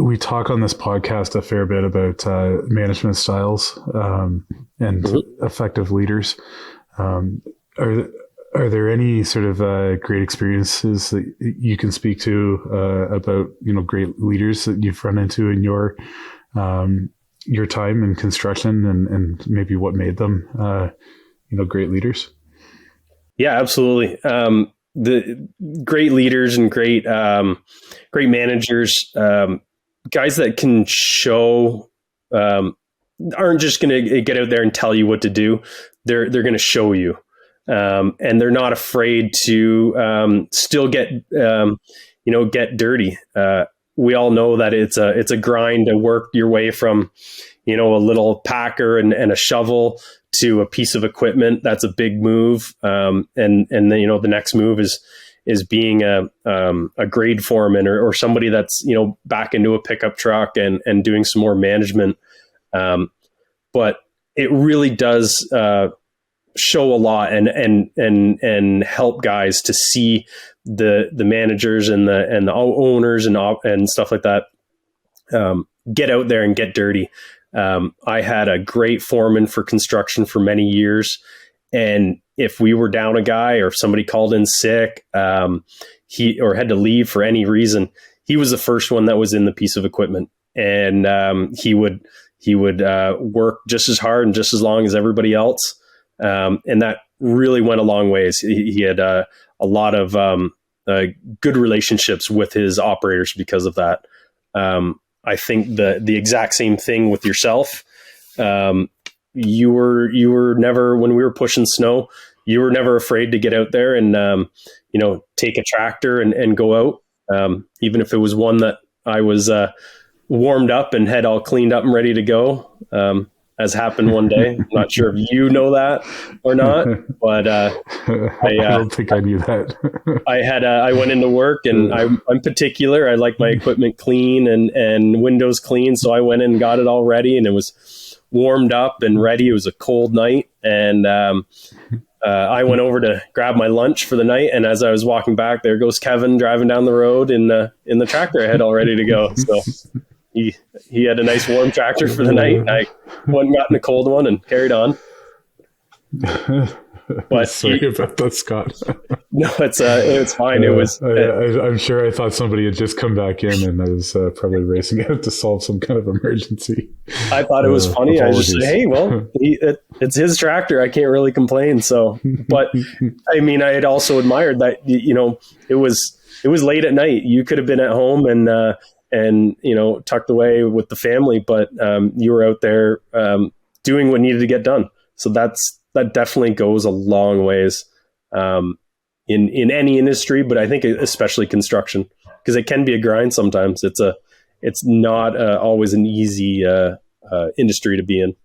we talk on this podcast a fair bit about management styles and effective leaders. Are there any sort of great experiences that you can speak to about great leaders that you've run into in your time in construction and maybe what made them great leaders? Yeah, absolutely. The great leaders and great managers, guys that can show, aren't just going to get out there and tell you what to do. They're going to show you, and they're not afraid to still get dirty. We all know that it's a grind to work your way from a little packer and a shovel to a piece of equipment. That's a big move. And then, the next move is being a grade foreman or somebody that's, back into a pickup truck and doing some more management. But it really does show a lot and help guys to see the managers and the owners and stuff like that get out there and get dirty. I had a great foreman for construction for many years. And if we were down a guy or if somebody called in sick, he or had to leave for any reason, he was the first one that was in the piece of equipment. And he would work just as hard and just as long as everybody else. And that really went a long ways. He had a lot of good relationships with his operators because of that. I think the exact same thing with yourself. You were never, when we were pushing snow, you were never afraid to get out there and, take a tractor and go out. Even if it was one that I was warmed up and had all cleaned up and ready to go, as happened one day. I'm not sure if you know that or not, but I don't think I knew that. I went into work and I'm particular. I like my equipment clean and windows clean. So I went in and got it all ready and it was warmed up and ready. It was a cold night. And I went over to grab my lunch for the night. And as I was walking back, there goes Kevin driving down the road in the tractor I had all ready to go. So he had a nice warm tractor for the night. I went and got in a cold one and carried on. But sorry about that, Scott. No, it's fine. It was. I'm sure I thought somebody had just come back in, and I was probably racing out to solve some kind of emergency. I thought it was funny. Apologies. I just said, "Hey, well, it's his tractor. I can't really complain." So, but I mean, I had also admired that it was late at night. You could have been at home and tucked away with the family, but you were out there doing what needed to get done. So that definitely goes a long ways in any industry, but I think especially construction, because it can be a grind sometimes. It's not always an easy industry to be in.